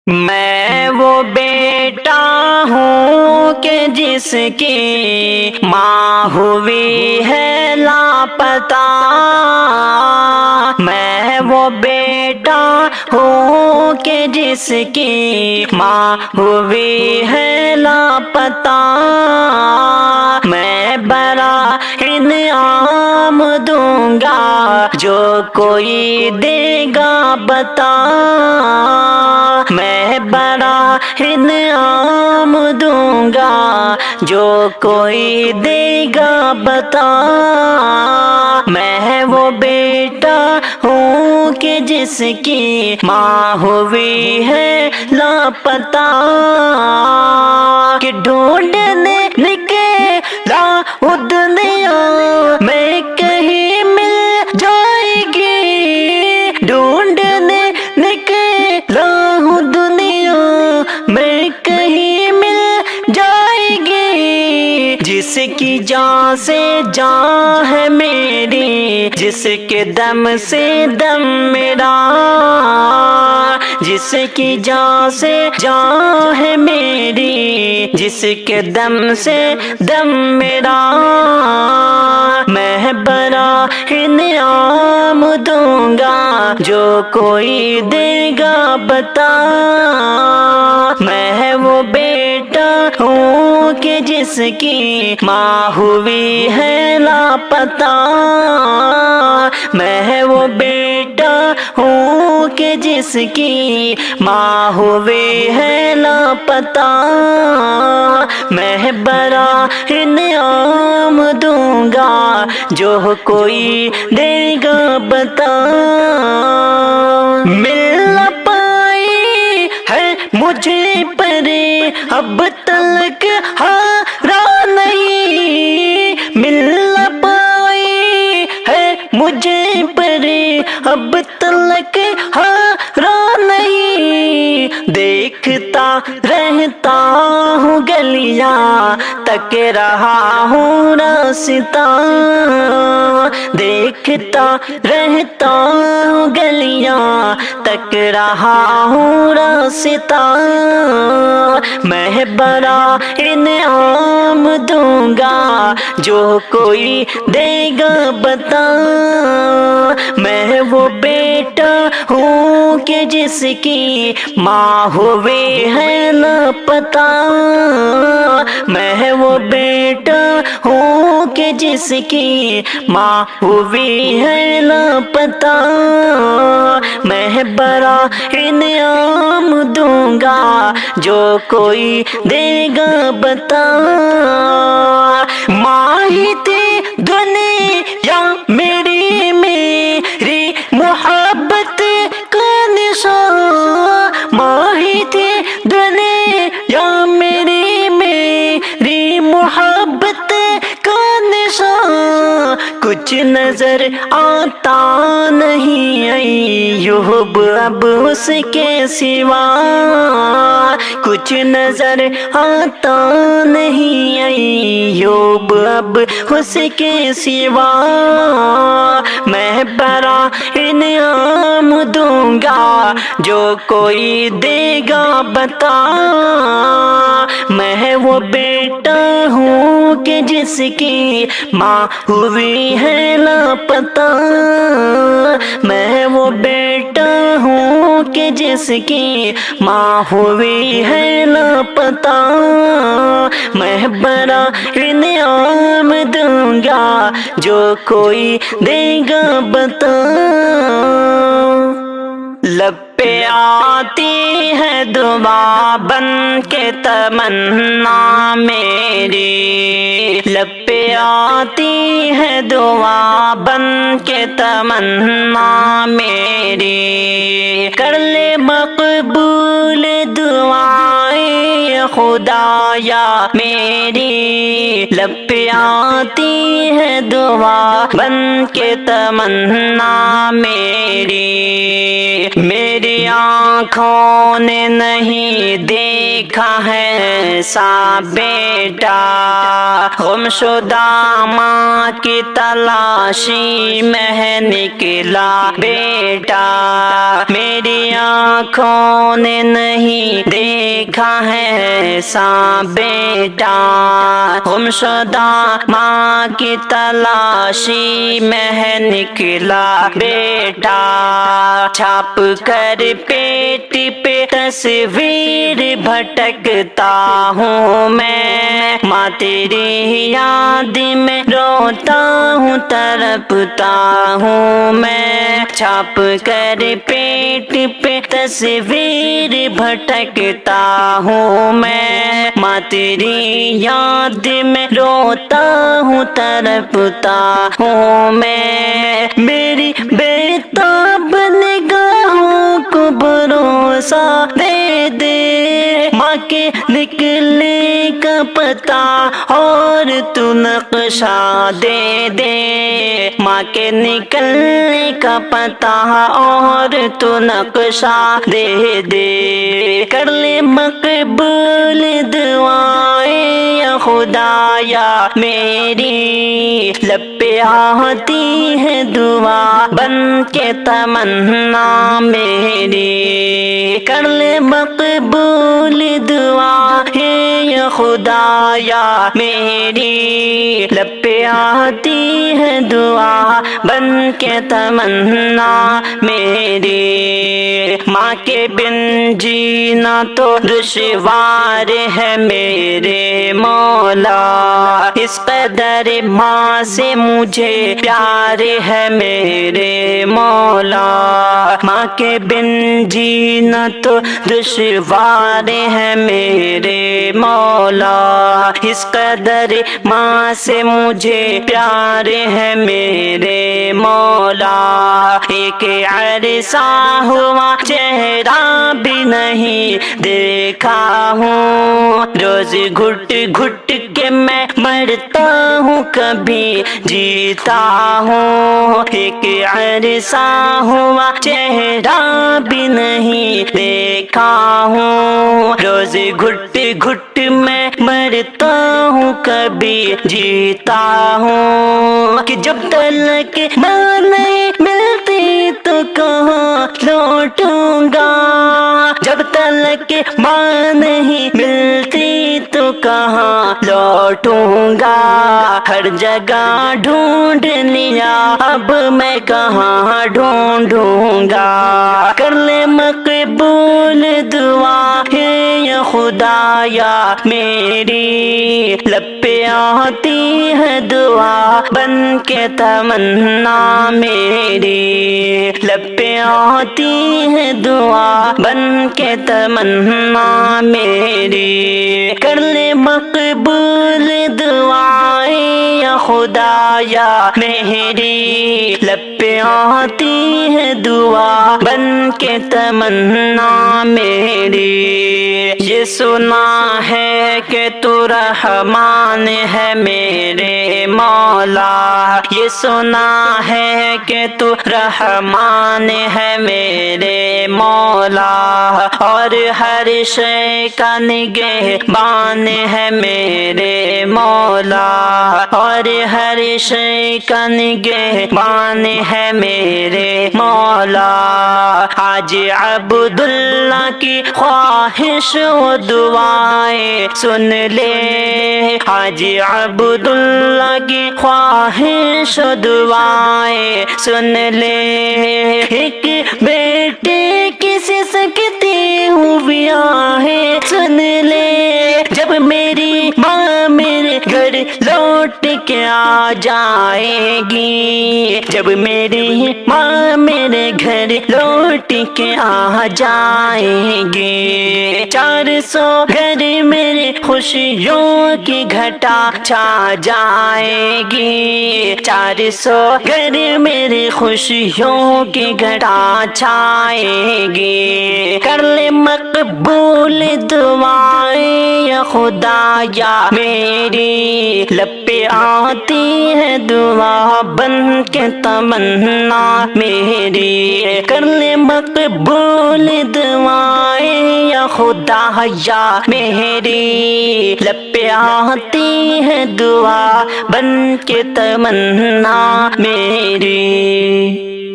میں وہ بیٹا ہوں کہ جس کی ماں ہوئی ہے لاپتہ، میں وہ بیٹا ہوں کہ جس کی ماں ہوئی ہے لاپتہ، میں بڑا انعام دوں گا جو کوئی دے گا بتا، میں بڑا انعام دوں گا جو کوئی دے گا بتا، میں وہ بیٹا ہوں کہ جس کی ماں ہوئی ہے لاپتہ، کہ ڈھونڈنے نکلا ہوں دنیا میں کہیں مل جائے گی، ڈھونڈنے نکلا ہوں دنیا میں کہیں مل جائے گی، جس کی جان سے جان ہے میری، جس کے دم سے دم میرا، جس کی جان سے جان ہے میری، جس کے دم سے دم میرا، میں بڑا انعام دوں گا جو کوئی دے گا بتا، میں وہ بیٹا ہوں کہ جس کی ماں ہوئی ہے لاپتہ، میں وہ بیٹا ہوں کہ جس کی ماں ہوئی ہے لاپتہ، میں بڑا انعام دوں گا جو کوئی دے گا بتا، مل نہ پائی ہے مجھے پر اب تلک ہارا نہیں، مل نہ پائی ہے مجھے پر اب تلک ہارا نہیں، دیکھتا رہتا ہوں گلیاں تک رہا ہوں راستہ، دیکھتا رہتا ہوں گلیاں تک رہا ہوں راستہ، میں بڑا انعام دوں گا جو کوئی دے گا بتا، میں وہ بیٹا ہوں کہ جس کی ماں ہوئی ہے لاپتہ، میں وہ بیٹا ہوں کہ جس کی ماں ہوئی ہے لاپتہ، میں بڑا انعام دوں گا جو کوئی دے گا بتا، ماں ہی تھی دنیا میری محبت کا نشان، ماں ہی تھی دنیا میری محبت کا نشان، کچھ نظر آتا نہیں ایوب اب اس کے سوا، کچھ نظر آتا نہیں ایوب اب اس کے سوا، میں بڑا انعام دوں گا جو کوئی دے گا بتا، میں وہ بیٹا ہوں کہ جس کی ماں ہوئی ہے لاپتہ، میں وہ بیٹا ہوں کہ جس کی ماں ہوئی ہے لاپتہ، میں بڑا انعام دوں گا جو کوئی دے گا بتا، لب پہ آتی ہے دعا بن کے تمنا میری، لب پہ آتی ہے دعا بن کے تمنا میری، کر لے مقبول دعائیں خدایا میری، لب پہ آتی ہے دعا بن کے تمنا میری، میری آنکھوں نے نہیں دیکھا ہے ایسا بیٹا، گمشدہ ماں کی تلاشی میں نکلا بیٹا، میری آنکھوں نے نہیں دیکھا ہے ایسا بیٹا، گمشدہ ماں کی تلاشی میں نکلا بیٹا، چھاپ کر پیٹ پہ تصویر بھٹکتا ہوں میں، ماں تیری یاد میں روتا ہوں تڑپتا ہوں میں، چھاپ کر پیٹ پہ تصویر بھٹکتا ہوں میں، ماں تیری یاد میں روتا ہوں تڑپتا ہوں میں، میری بیتاب نگاہوں کو بھروسہ دے دے، ماں کے نکلنے کا پتہ اور تو نقشہ دے دے، ماں کے نکلنے کا پتہ اور تو نقشہ دے دے، کر لے مقبول دعائیں یا خدایا میری، لب پہ آتی ہے دعا بن کے تمنا میری، کر لے مقبول دعا ہے یا خدایا میری، لب پہ آتی ہے دعا بن کے تمنا میری، ماں کے بن جینا تو دشوار ہے میرے مولا، اس قدر ماں سے مجھے پیار ہے میرے مولا، ماں کے بن جینا تو دشوار ہے میرے مولا، اس قدر ماں سے مجھے پیار ہے میرے مولا، ایک عرصہ ہوا چہرہ بھی نہیں دیکھا ہوں، روز گھٹ گھٹ کے میں مرتا ہوں کبھی جیتا ہوں، ایک عرصہ ہوا چہرہ بھی نہیں دیکھا ہوں، روز گھٹ گھٹ میں مرتا ہوں کبھی جیتا ہوں، کہ جب تلک ماں نہیں ملتی تو کہاں لوٹوں گا، جب تلک ماں نہیں ملتی تو کہاں لوٹوں گا، ہر جگہ ڈھونڈ لیا اب میں کہاں ڈھونڈوں گا، کر لے مقبول دعا ہے یا خدایا میری، لب پہ آتی ہے دعا بن کے تمنا میری، لب پہ آتی ہے دعا بن کے تمنا میری، کر لے مقبول دعائیں یا خدایا میری، لب پہ آتی ہے دعا بن کے تمنا میری، یہ سنا ہے کہ تو رحمان ہے میرے مولا، یہ سنا ہے کہ تو رحمان ہے میرے مولا، اور ہر شے کا نگہبان ہے میرے مولا، اور ہر شے کا نگہبان ہے میرے مولا، آج عبداللہ کی خواہش و دعائیں سن لے، آج عبداللہ کی خواہش و دعائیں سن لے، ایک بیٹے کی سسکتی ہوئی آہیں سن لے، جب میری ماں میرے گھر لوٹ کے آ جائے گی، جب میری ماں میرے گھر لوٹ کے آ جائے گی، 400 گھر میرے خوشیوں کی گھٹا چھا جائے گی، 400 گھر میرے خوشیوں کی گھٹا چھائے گی، کر لے مقبول دعائیں یا خدایا میری، لب پہ آتی ہے دعا بن کے تمنا میری، کر لے مقبول دعائیں خدا یا میری، لب پہ آتی ہے دعا بن کے تمنا میری۔